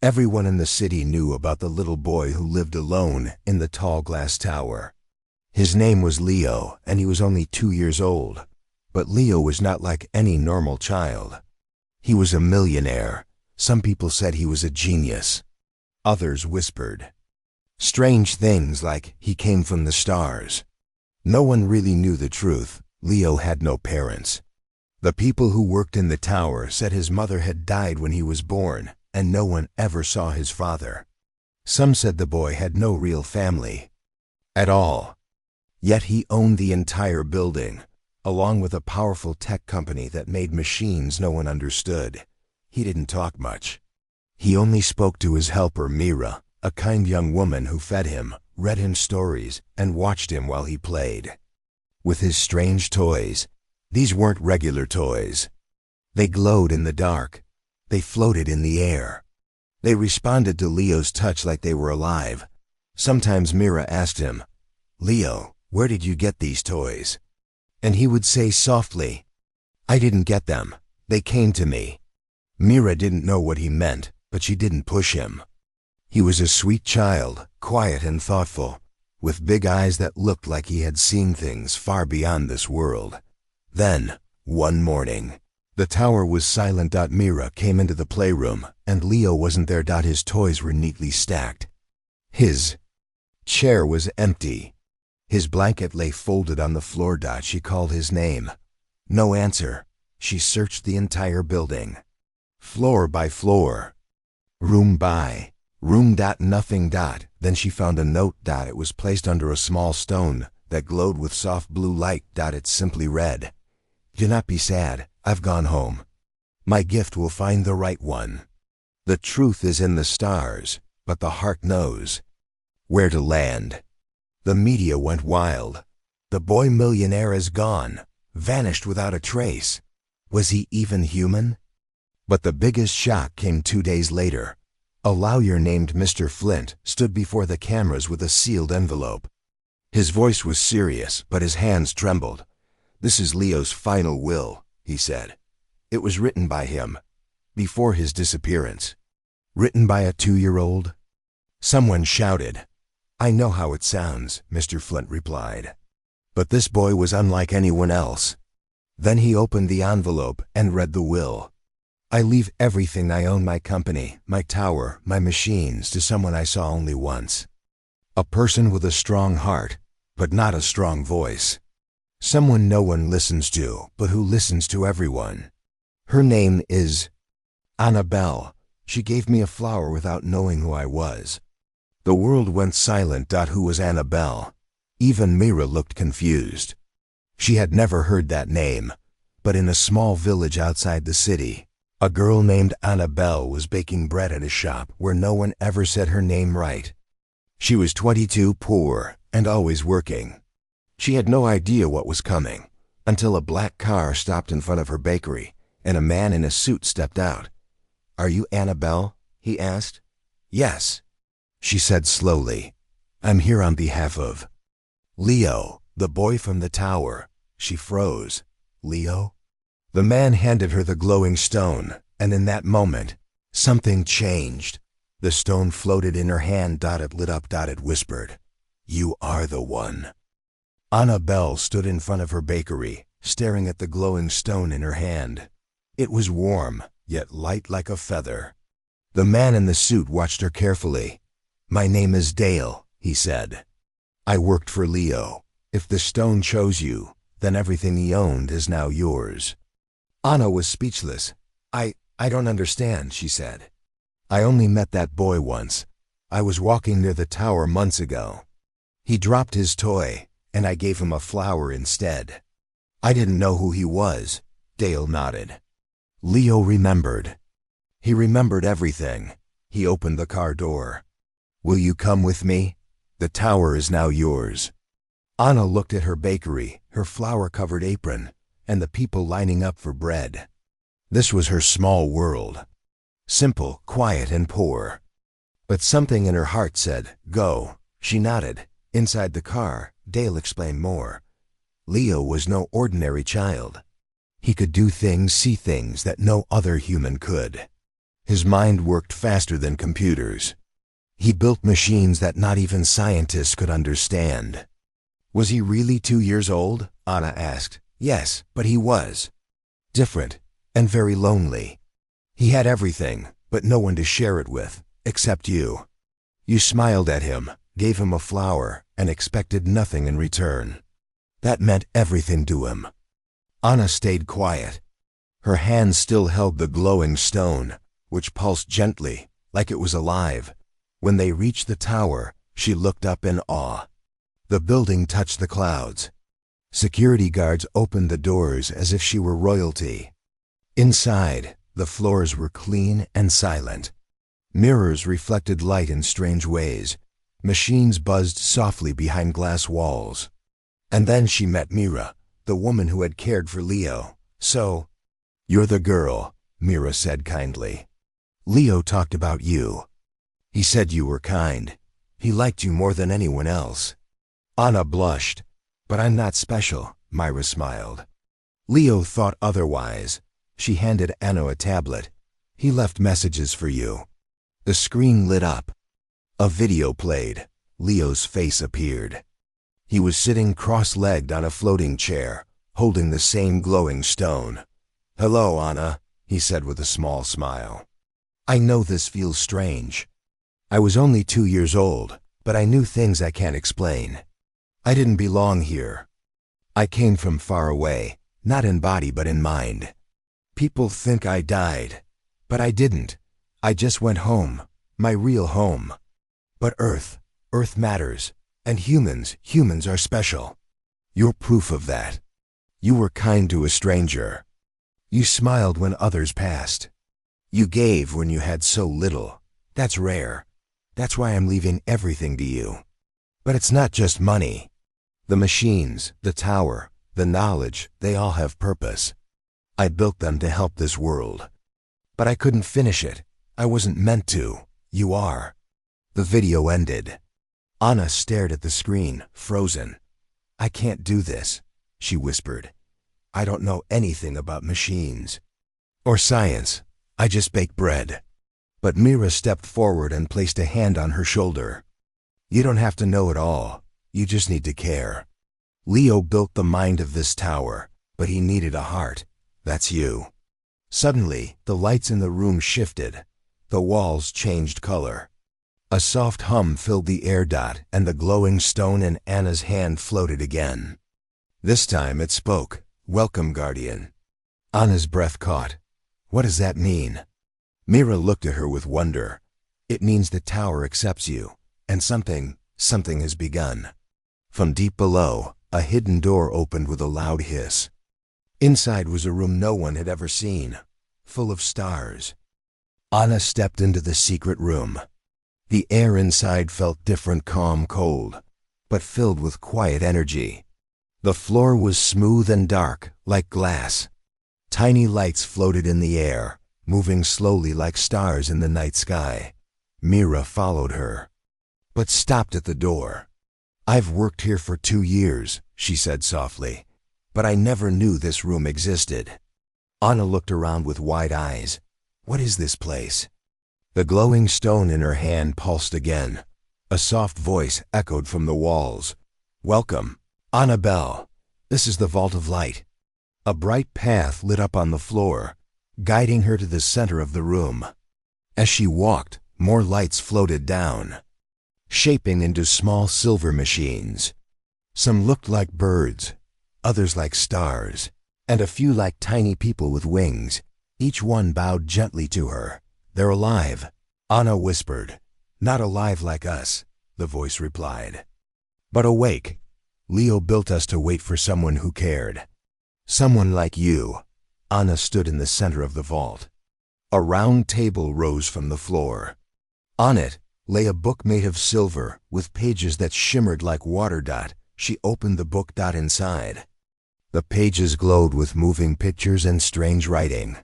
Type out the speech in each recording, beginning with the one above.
Everyone in the city knew about the little boy who lived alone in the tall glass tower. His name was Leo, and he was only 2 years old. But Leo was not like any normal child. He was a millionaire. Some people said he was a genius. Others whispered strange things like he came from the stars. No one really knew the truth. Leo had no parents. The people who worked in the tower said his mother had died when he was born, and no one ever saw his father. Some said the boy had no real family at all. Yet he owned the entire building, along with a powerful tech company that made machines no one understood. He didn't talk much. He only spoke to his helper Mira, a kind young woman who fed him, read him stories, and watched him while he played with his strange toys. These weren't regular toys. They glowed in the dark. They floated in the air. They responded to Leo's touch like they were alive. Sometimes Mira asked him, "Leo, where did you get these toys?" And he would say softly, "I didn't get them. They came to me." Mira didn't know what he meant, but she didn't push him. He was a sweet child, quiet and thoughtful, with big eyes that looked like he had seen things far beyond this world. Then, one morning, the tower was silent. Mira came into the playroom, and Leo wasn't there. His toys were neatly stacked. His chair was empty. His blanket lay folded on the floor. She called his name. No answer. She searched the entire building, floor by floor, room by room. Nothing. Then she found a note. It was placed under a small stone that glowed with soft blue light. It simply read, "Do not be sad. I've gone home. My gift will find the right one. The truth is in the stars, but the heart knows where to land." The media went wild. The boy millionaire is gone, vanished without a trace. Was he even human? But the biggest shock came 2 days later. A lawyer named Mr. Flint stood before the cameras with a sealed envelope. His voice was serious, but his hands trembled. "This is Leo's final will," he said. "It was written by him, before his disappearance." "Written by a 2-year-old? Someone shouted. "I know how it sounds," Mr. Flint replied. But this boy was unlike anyone else. Then he opened the envelope and read the will. "I leave everything I own, my company, my tower, my machines, to someone I saw only once. A person with a strong heart, but not a strong voice. Someone no one listens to, but who listens to everyone. Her name is Annabelle. She gave me a flower without knowing who I was." The world went silent. Who was Annabelle? Even Mira looked confused. She had never heard that name, but in a small village outside the city, a girl named Annabelle was baking bread at a shop where no one ever said her name right. She was 22, poor, and always working. She had no idea what was coming, until a black car stopped in front of her bakery, and a man in a suit stepped out. "Are you Annabelle?" he asked. "Yes," she said slowly. "I'm here on behalf of Leo, the boy from the tower." She froze. "Leo?" The man handed her the glowing stone, and in that moment, something changed. The stone floated in her hand. It lit up. It whispered, "You are the one." Annabelle stood in front of her bakery, staring at the glowing stone in her hand. It was warm, yet light like a feather. The man in the suit watched her carefully. "My name is Dale," he said. "I worked for Leo. If the stone chose you, then everything he owned is now yours." Anna was speechless. I don't understand," she said. "I only met that boy once. I was walking near the tower months ago. He dropped his toy, and I gave him a flower instead. I didn't know who he was." Dale nodded. Leo remembered. He remembered everything. He opened the car door. "Will you come with me? The tower is now yours." Anna looked at her bakery, her flower-covered apron, and the people lining up for bread. This was her small world. Simple, quiet, and poor. But something in her heart said, "Go." She nodded. Inside the car, Dale explained more. Leo was no ordinary child. He could do things, see things that no other human could. His mind worked faster than computers. He built machines that not even scientists could understand. Was he really 2 years old? Anna asked. Yes, but he was. Different, and very lonely. He had everything, but no one to share it with, except you. You smiled at him, gave him a flower, and expected nothing in return. That meant everything to him. Anna stayed quiet. Her hand still held the glowing stone, which pulsed gently, like it was alive. When they reached the tower, she looked up in awe. The building touched the clouds. Security guards opened the doors as if she were royalty. Inside, the floors were clean and silent. Mirrors reflected light in strange ways. Machines buzzed softly behind glass walls. And then she met Mira, the woman who had cared for Leo. So, "You're the girl," Mira said kindly. "Leo talked about you. He said you were kind. He liked you more than anyone else." Anna blushed. "But I'm not special," Mira smiled. "Leo thought otherwise." She handed Anna a tablet. "He left messages for you." The screen lit up. A video played. Leo's face appeared. He was sitting cross-legged on a floating chair, holding the same glowing stone. "Hello, Anna," he said with a small smile. "I know this feels strange. I was only 2 years old, but I knew things I can't explain. I didn't belong here. I came from far away, not in body but in mind. People think I died, but I didn't. I just went home, my real home. But Earth matters, and humans are special. You're proof of that. You were kind to a stranger. You smiled when others passed. You gave when you had so little. That's rare. That's why I'm leaving everything to you. But it's not just money. The machines, the tower, the knowledge, they all have purpose. I built them to help this world. But I couldn't finish it. I wasn't meant to. You are." The video ended. Anna stared at the screen, frozen. "I can't do this," she whispered. "I don't know anything about machines. Or science. I just bake bread." But Mira stepped forward and placed a hand on her shoulder. "You don't have to know it all. You just need to care. Leo built the mind of this tower, but he needed a heart. That's you." Suddenly, the lights in the room shifted. The walls changed color. A soft hum filled the air and the glowing stone in Anna's hand floated again. This time it spoke. "Welcome, Guardian." Anna's breath caught. "What does that mean?" Mira looked at her with wonder. "It means the tower accepts you, and something has begun." From deep below, a hidden door opened with a loud hiss. Inside was a room no one had ever seen, full of stars. Anna stepped into the secret room. The air inside felt different, calm, cold, but filled with quiet energy. The floor was smooth and dark, like glass. Tiny lights floated in the air, moving slowly like stars in the night sky. Mira followed her, but stopped at the door. "I've worked here for 2 years," she said softly, "but I never knew this room existed." Anna looked around with wide eyes. "What is this place?" The glowing stone in her hand pulsed again. A soft voice echoed from the walls. "Welcome, Annabelle. This is the Vault of Light." A bright path lit up on the floor, guiding her to the center of the room. As she walked, more lights floated down, shaping into small silver machines. Some looked like birds, others like stars, and a few like tiny people with wings. Each one bowed gently to her. "They're alive," Anna whispered. "Not alive like us," the voice replied, "but awake. Leo built us to wait for someone who cared. Someone like you." Anna stood in the center of the vault. A round table rose from the floor. On it lay a book made of silver with pages that shimmered like water. She opened the book. Inside, the pages glowed with moving pictures and strange writing.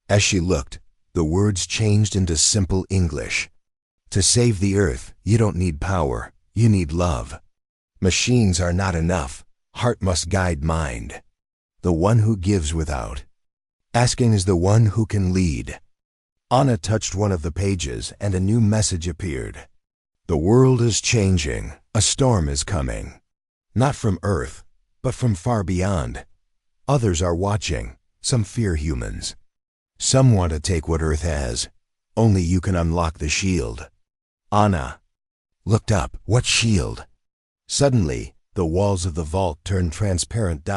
As she looked, the words changed into simple English. "To save the earth, you don't need power, you need love. Machines are not enough, heart must guide mind. The one who gives without asking is the one who can lead." Anna touched one of the pages and a new message appeared. The world is changing. A storm is coming. Not from Earth, but from far beyond. Others are watching. Some fear humans. Some want to take what Earth has. Only you can unlock the shield. Anna looked up. What shield? Suddenly, the walls of the vault turned transparent.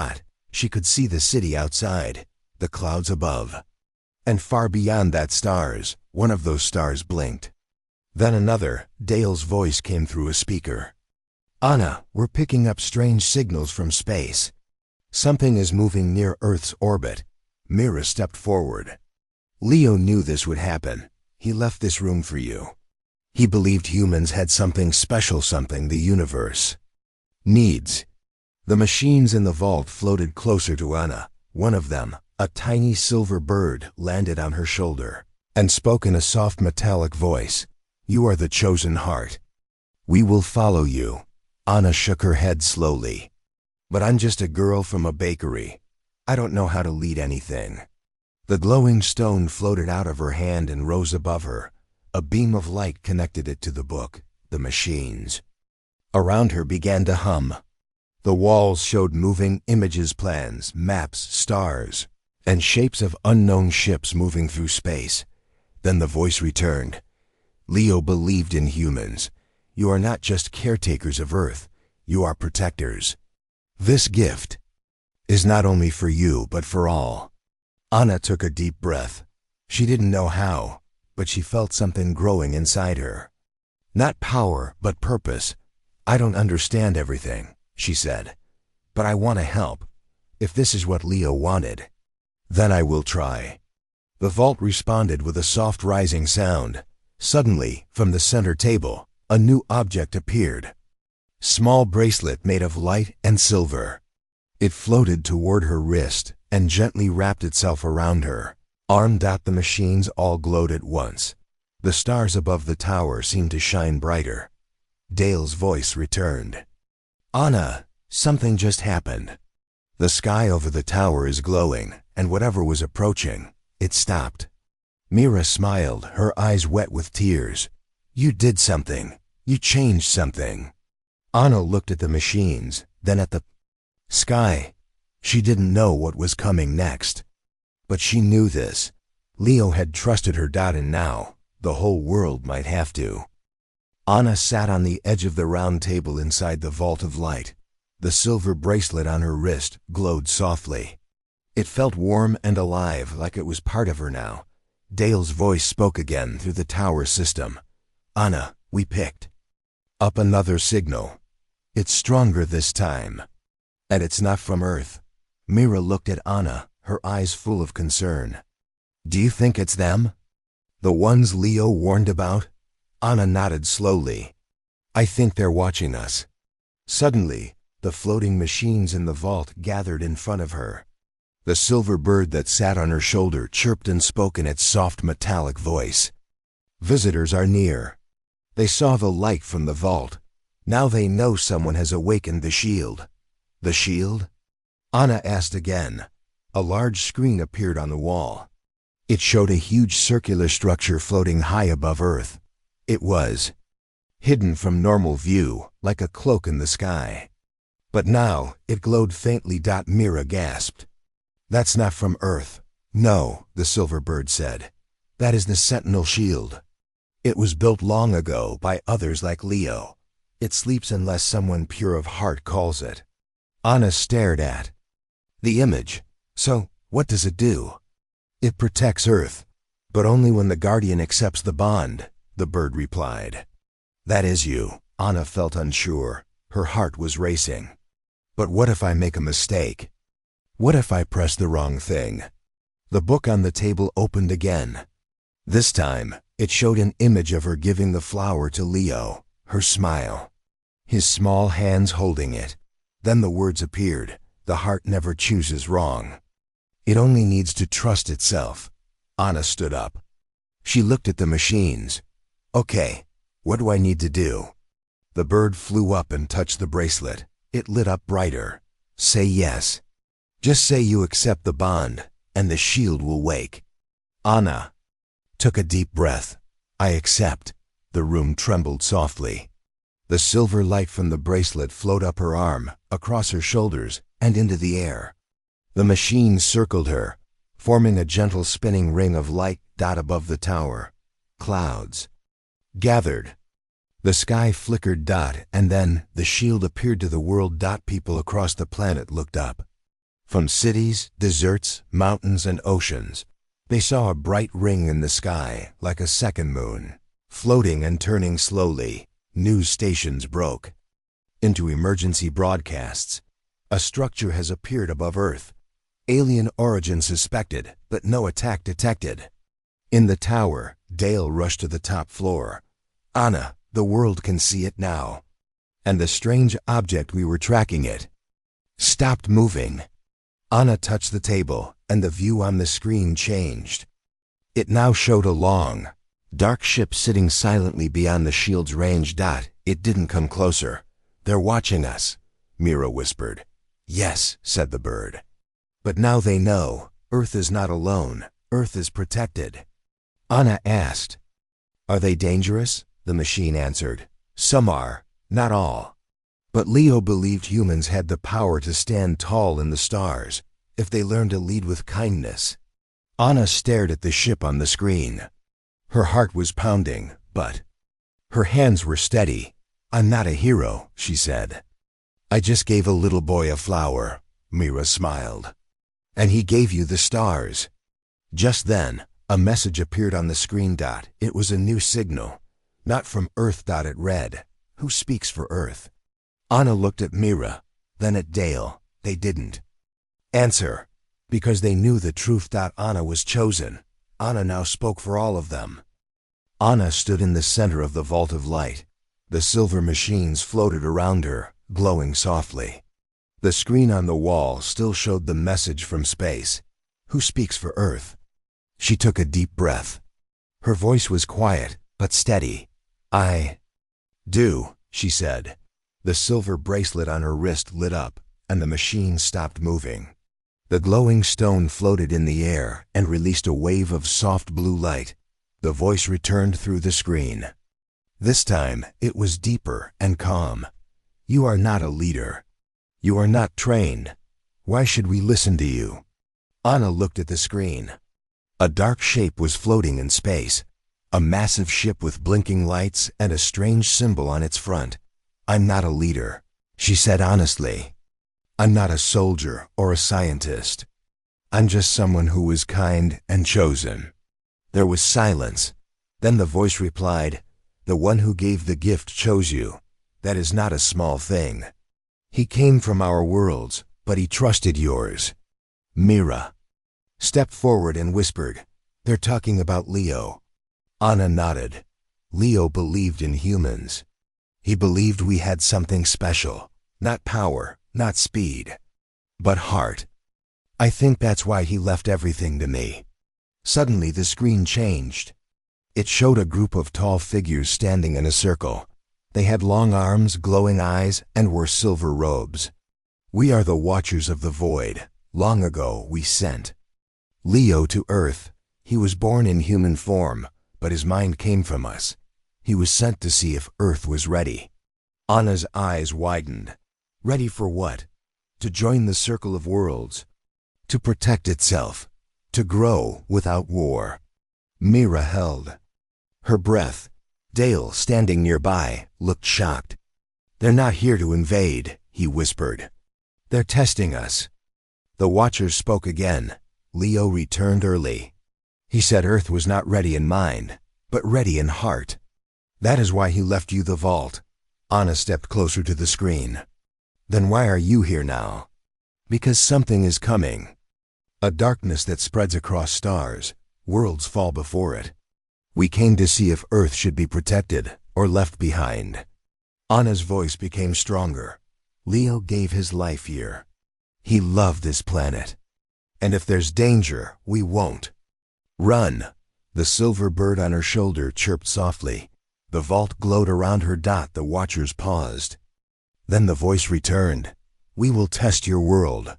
She could see the city outside, the clouds above. And far beyond that stars. One of those stars blinked. Then another. Dale's voice came through a speaker. Anna, we're picking up strange signals from space. Something is moving near Earth's orbit. Mira stepped forward. Leo knew this would happen. He left this room for you. He believed humans had something special, something the universe needs. The machines in the vault floated closer to Anna. One of them, a tiny silver bird, landed on her shoulder and spoke in a soft metallic voice. You are the chosen heart. We will follow you. Anna shook her head slowly. But I'm just a girl from a bakery. I don't know how to lead anything. The glowing stone floated out of her hand and rose above her. A beam of light connected it to the book, the machines. Around her began to hum. The walls showed moving images, plans, maps, stars, and shapes of unknown ships moving through space. Then the voice returned. Leo believed in humans. You are not just caretakers of Earth. You are protectors. This gift is not only for you, but for all. Anna took a deep breath. She didn't know how, but she felt something growing inside her. Not power, but purpose. I don't understand everything, she said, but I want to help. If this is what Leo wanted, then I will try. The vault responded with a soft rising sound. Suddenly, from the center table, a new object appeared. Small bracelet made of light and silver. It floated toward her wrist and gently wrapped itself around her. Armed out, the machines all glowed at once. The stars above the tower seemed to shine brighter. Dale's voice returned. Anna, something just happened. The sky over the tower is glowing, and whatever was approaching, it stopped. Mira smiled, her eyes wet with tears. You did something. You changed something. Anna looked at the machines, then at the sky. She didn't know what was coming next. But she knew this. Leo had trusted her, and now the whole world might have to. Anna sat on the edge of the round table inside the vault of light. The silver bracelet on her wrist glowed softly. It felt warm and alive, like it was part of her now. Dale's voice spoke again through the tower system. Anna, we picked up another signal. It's stronger this time. And it's not from Earth. Mira looked at Anna, her eyes full of concern. Do you think it's them? The ones Leo warned about? Anna nodded slowly. I think they're watching us. Suddenly, the floating machines in the vault gathered in front of her. The silver bird that sat on her shoulder chirped and spoke in its soft metallic voice. Visitors are near. They saw the light from the vault. Now they know someone has awakened the shield. The shield? Anna asked again. A large screen appeared on the wall. It showed a huge circular structure floating high above Earth. It was hidden from normal view, like a cloak in the sky. But now it glowed faintly. Mira gasped. That's not from Earth. No, the silver bird said. That is the Sentinel shield. It was built long ago by others like Leo. It sleeps unless someone pure of heart calls it. Anna stared at the image. So, what does it do? It protects Earth, but only when the Guardian accepts the bond, the bird replied. That is you. Anna felt unsure. Her heart was racing. But what if I make a mistake? What if I press the wrong thing? The book on the table opened again. This time, it showed an image of her giving the flower to Leo, her smile, his small hands holding it. Then the words appeared. The heart never chooses wrong. It only needs to trust itself. Anna stood up. She looked at the machines. Okay, what do I need to do? The bird flew up and touched the bracelet. It lit up brighter. Say yes. Just say you accept the bond, and the shield will wake. Anna took a deep breath. I accept. The room trembled softly. The silver light from the bracelet flowed up her arm, across her shoulders, and into the air. The machine circled her, forming a gentle spinning ring of light above the tower. Clouds gathered. The sky flickered and then the shield appeared to the world. People across the planet looked up. From cities, deserts, mountains, and oceans, they saw a bright ring in the sky like a second moon, floating and turning slowly. News stations broke into emergency broadcasts. A structure has appeared above Earth. Alien origin suspected, but no attack detected. In the tower, Dale rushed to the top floor. Anna, the world can see it now. And the strange object we were tracking it stopped moving. Anna touched the table, and the view on the screen changed. It now showed a long, dark ship sitting silently beyond the shield's range. It didn't come closer. They're watching us, Mira whispered. Yes, said the bird. But now they know. Earth is not alone. Earth is protected. Anna asked, "Are they dangerous?" The machine answered, "Some are, not all." But Leo believed humans had the power to stand tall in the stars if they learned to lead with kindness. Anna stared at the ship on the screen. Her heart was pounding, but her hands were steady. "I'm not a hero," she said. "I just gave a little boy a flower," Mira smiled. "And he gave you the stars." Just then, a message appeared on the screen. It was a new signal. Not from Earth. It read, "Who speaks for Earth?" Anna looked at Mira, then at Dale. They didn't answer, because they knew the truth. Anna was chosen. Anna now spoke for all of them. Anna stood in the center of the vault of light. The silver machines floated around her, glowing softly. The screen on the wall still showed the message from space. "Who speaks for Earth?" She took a deep breath. Her voice was quiet, but steady. "I do," she said. The silver bracelet on her wrist lit up, and the machine stopped moving. The glowing stone floated in the air and released a wave of soft blue light. The voice returned through the screen. This time, it was deeper and calm. "You are not a leader. You are not trained. Why should we listen to you?" Anna looked at the screen. A dark shape was floating in space. A massive ship with blinking lights and a strange symbol on its front. "I'm not a leader," she said honestly. "I'm not a soldier or a scientist. I'm just someone who was kind and chosen." There was silence. Then the voice replied, "The one who gave the gift chose you. That is not a small thing. He came from our worlds, but he trusted yours." Mira stepped forward and whispered, "They're talking about Leo." Anna nodded. Leo believed in humans. He believed we had something special. Not power, not speed, but heart. I think that's why he left everything to me. Suddenly the screen changed. It showed a group of tall figures standing in a circle. They had long arms, glowing eyes, and wore silver robes. "We are the Watchers of the Void. Long ago we sent Leo to Earth. He was born in human form, but his mind came from us. He was sent to see if Earth was ready." Anna's eyes widened. Ready for what? To join the circle of worlds. To protect itself. To grow without war. Mira held her breath. Dale, standing nearby, looked shocked. "They're not here to invade," he whispered. "They're testing us." The Watchers spoke again. Leo returned early. He said Earth was not ready in mind, but ready in heart. That is why he left you the vault. Anna stepped closer to the screen. "Then why are you here now?" "Because something is coming. A darkness that spreads across stars. Worlds fall before it. We came to see if Earth should be protected or left behind." Anna's voice became stronger. Leo gave his life here. He loved this planet. And if there's danger, we won't run. The silver bird on her shoulder chirped softly. The vault glowed around her. The Watchers paused. Then the voice returned. "We will test your world.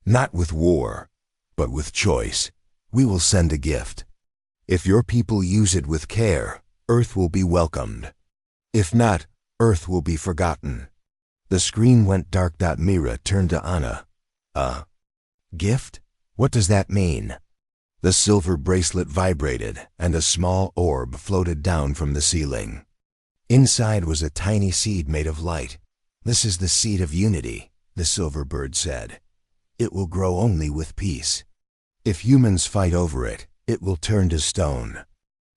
Not with war, but with choice. We will send a gift. If your people use it with care, Earth will be welcomed. If not, Earth will be forgotten. The screen went dark. Mira turned to Anna. Gift? What does that mean? The silver bracelet vibrated, and a small orb floated down from the ceiling. Inside was a tiny seed made of light. This is the seed of unity, the silver bird said. It will grow only with peace. If humans fight over it, it will turn to stone.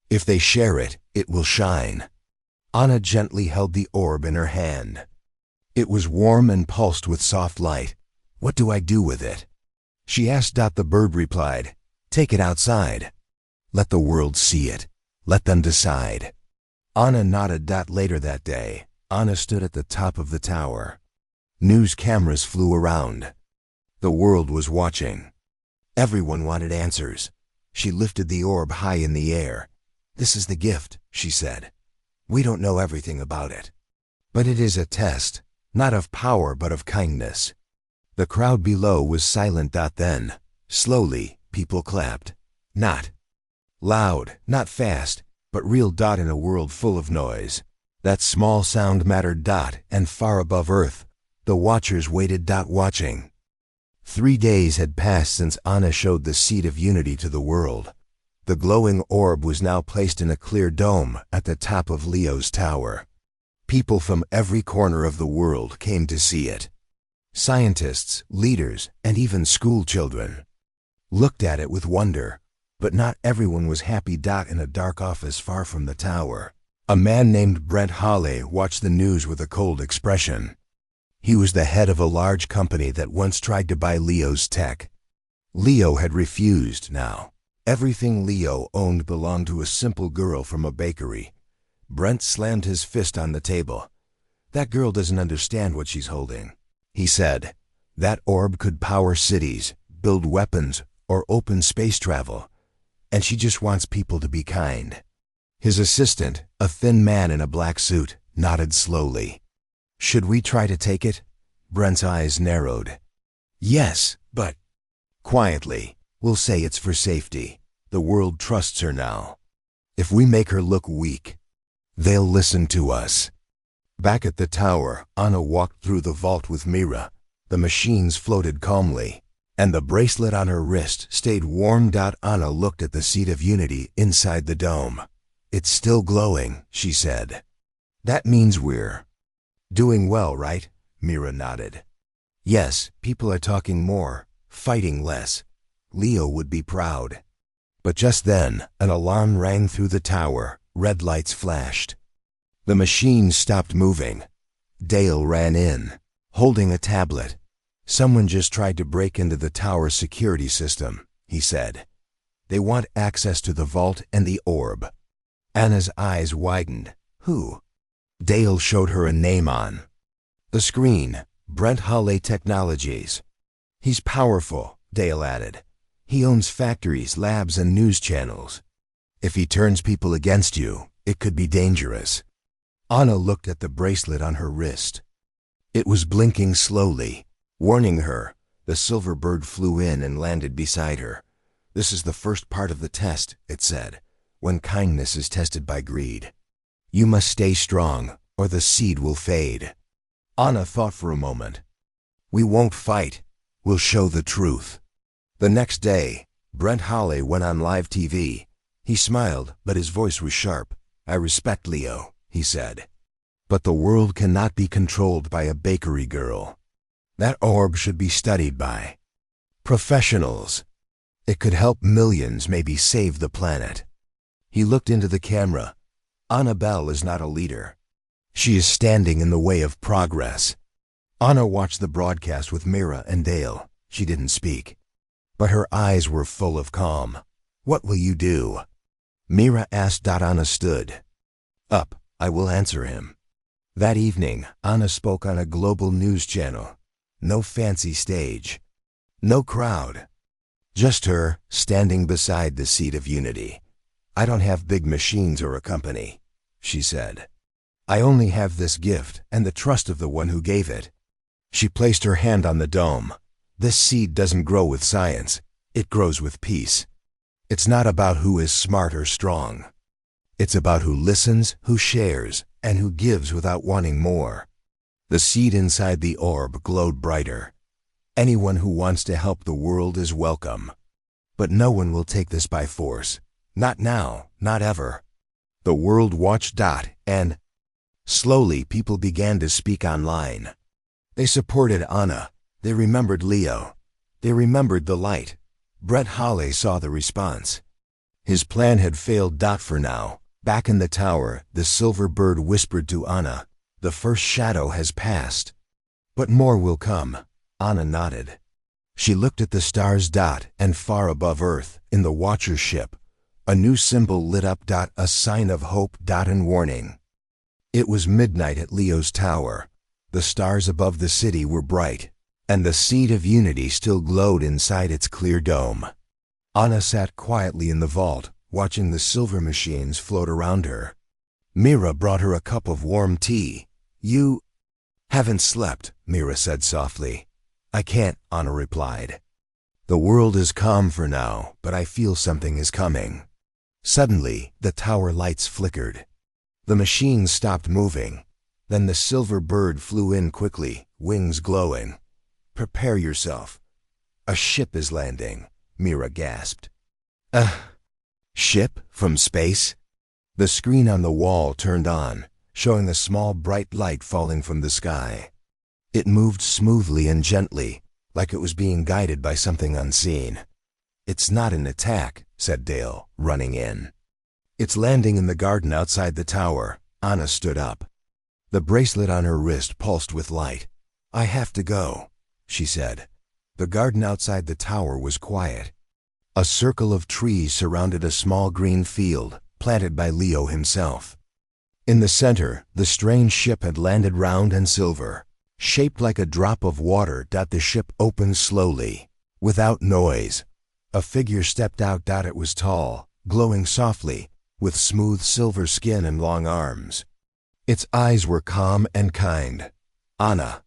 If they share it, it will shine. Anna gently held the orb in her hand. It was warm and pulsed with soft light. What do I do with it? She asked. The bird replied, take it outside. Let the world see it. Let them decide. Anna nodded. Later that day, Anna stood at the top of the tower. News cameras flew around. The world was watching. Everyone wanted answers. She lifted the orb high in the air. This is the gift, she said. We don't know everything about it. But it is a test, not of power but of kindness. The crowd below was silent. Then, slowly, people clapped. Not loud, not fast, but real. In a world full of noise, that small sound mattered. And far above Earth, the watchers waited. Watching. 3 days had passed since Anna showed the seed of unity to the world. The glowing orb was now placed in a clear dome at the top of Leo's tower. People from every corner of the world came to see it. Scientists, leaders, and even school children looked at it with wonder, but not everyone was happy. In a dark office far from the tower, a man named Brent Hawley watched the news with a cold expression. He was the head of a large company that once tried to buy Leo's tech. Leo had refused now. Everything Leo owned belonged to a simple girl from a bakery. Brent slammed his fist on the table. That girl doesn't understand what she's holding, he said. That orb could power cities, build weapons, or open space travel. And she just wants people to be kind. His assistant, a thin man in a black suit, nodded slowly. Should we try to take it? Brent's eyes narrowed. Yes, but quietly, we'll say it's for safety. The world trusts her now. If we make her look weak, they'll listen to us. Back at the tower, Anna walked through the vault with Mira. The machines floated calmly, and the bracelet on her wrist stayed warm. Anna looked at the seed of unity inside the dome. It's still glowing, she said. That means we're doing well, right? Mira nodded. Yes, people are talking more, fighting less. Leo would be proud. But just then, an alarm rang through the tower. Red lights flashed. The machine stopped moving. Dale ran in, holding a tablet. Someone just tried to break into the tower's security system, he said. They want access to the vault and the orb. Anna's eyes widened. Who? Dale showed her a name on the screen. Brent Hawley Technologies. He's powerful, Dale added. He owns factories, labs, and news channels. If he turns people against you, it could be dangerous. Anna looked at the bracelet on her wrist. It was blinking slowly, warning her. The silver bird flew in and landed beside her. This is the first part of the test, it said, when kindness is tested by greed. You must stay strong, or the seed will fade. Anna thought for a moment. We won't fight. We'll show the truth. The next day, Brent Hawley went on live TV. He smiled, but his voice was sharp. I respect Leo, he said. But the world cannot be controlled by a bakery girl. That orb should be studied by professionals. It could help millions, maybe save the planet. He looked into the camera. Annabelle is not a leader. She is standing in the way of progress. Anna watched the broadcast with Mira and Dale. She didn't speak, but her eyes were full of calm. What will you do? Mira asked. Anna stood up. I will answer him. That evening, Anna spoke on a global news channel. No fancy stage. No crowd. Just her, standing beside the seat of unity. I don't have big machines or a company, she said. I only have this gift and the trust of the one who gave it. She placed her hand on the dome. This seed doesn't grow with science. It grows with peace. It's not about who is smart or strong. It's about who listens, who shares, and who gives without wanting more. The seed inside the orb glowed brighter. Anyone who wants to help the world is welcome. But no one will take this by force. Not now, not ever. The world watched. And slowly people began to speak online. They supported Anna. They remembered Leo. They remembered the light. Brett Holley saw the response. His plan had failed. For now, back in the tower, the silver bird whispered to Anna, "The first shadow has passed. But more will come." Anna nodded. She looked at the stars. And far above Earth, in the Watcher's ship, a new symbol lit up. A sign of hope. And warning. It was midnight at Leo's tower. The stars above the city were bright, and the seed of unity still glowed inside its clear dome. Anna sat quietly in the vault, watching the silver machines float around her. Mira brought her a cup of warm tea. "You haven't slept," Mira said softly. "I can't," Anna replied. "The world is calm for now, but I feel something is coming." Suddenly, the tower lights flickered. The machines stopped moving. Then the silver bird flew in quickly, wings glowing. "Prepare yourself. A ship is landing," Mira gasped. "A ship from space?" The screen on the wall turned on, showing a small bright light falling from the sky. It moved smoothly and gently, like it was being guided by something unseen. "It's not an attack," said Dale, running in. "It's landing in the garden outside the tower." Anna stood up. The bracelet on her wrist pulsed with light. "I have to go," she said. The garden outside the tower was quiet. A circle of trees surrounded a small green field, planted by Leo himself. In the center, the strange ship had landed round and silver, shaped like a drop of water. The ship opened slowly, without noise. A figure stepped out. It was tall, glowing softly, with smooth silver skin and long arms. Its eyes were calm and kind. Anna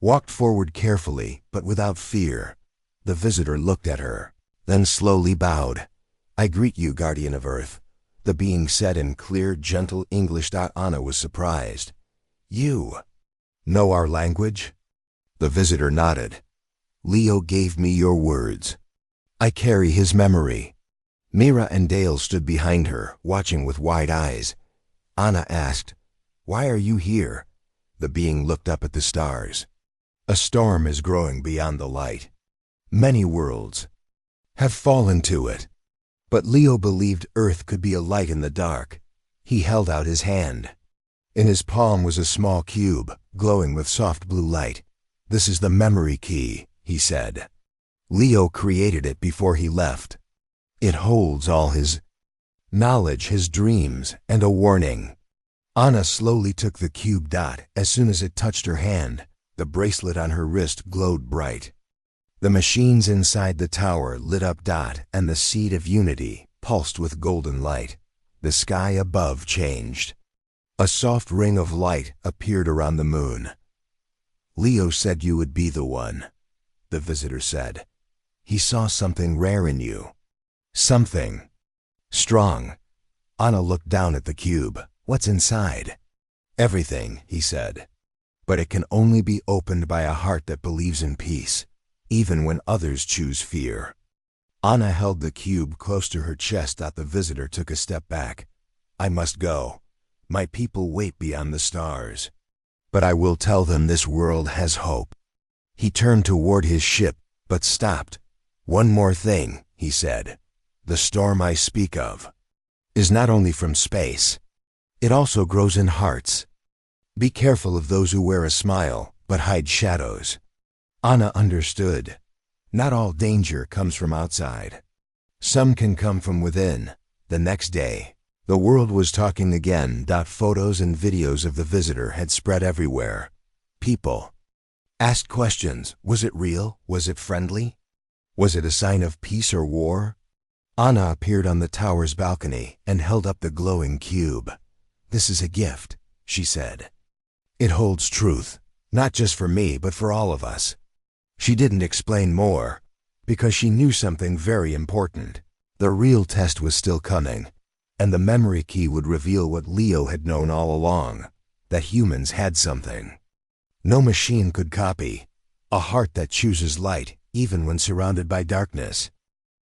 walked forward carefully, but without fear. The visitor looked at her, then slowly bowed. "I greet you, guardian of Earth," the being said in clear, gentle English. Anna was surprised. "You know our language?" The visitor nodded. "Leo gave me your words. I carry his memory." Mira and Dale stood behind her, watching with wide eyes. Anna asked, "Why are you here?" The being looked up at the stars. "A storm is growing beyond the light. Many worlds have fallen to it. But Leo believed Earth could be a light in the dark." He held out his hand. In his palm was a small cube, glowing with soft blue light. "This is the memory key," he said. "Leo created it before he left. It holds all his knowledge, his dreams, and a warning." Anna slowly took the cube. As soon as it touched her hand, the bracelet on her wrist glowed bright. The machines inside the tower lit up. And the seed of unity pulsed with golden light. The sky above changed. A soft ring of light appeared around the moon. "Leo said you would be the one," the visitor said. "He saw something rare in you. Something strong." Anna looked down at the cube. "What's inside?" "Everything," he said. "But it can only be opened by a heart that believes in peace, even when others choose fear." Anna held the cube close to her chest. The visitor took a step back. "I must go. My people wait beyond the stars. But I will tell them this world has hope." He turned toward his ship, but stopped. "One more thing," he said. "The storm I speak of is not only from space. It also grows in hearts. Be careful of those who wear a smile, but hide shadows." Anna understood. Not all danger comes from outside. Some can come from within. The next day, the world was talking again. Photos and videos of the visitor had spread everywhere. People asked questions. Was it real? Was it friendly? Was it a sign of peace or war? Anna appeared on the tower's balcony and held up the glowing cube. "This is a gift," she said. "It holds truth, not just for me, but for all of us." She didn't explain more, because she knew something very important. The real test was still coming, and the memory key would reveal what Leo had known all along, that humans had something no machine could copy, a heart that chooses light even when surrounded by darkness.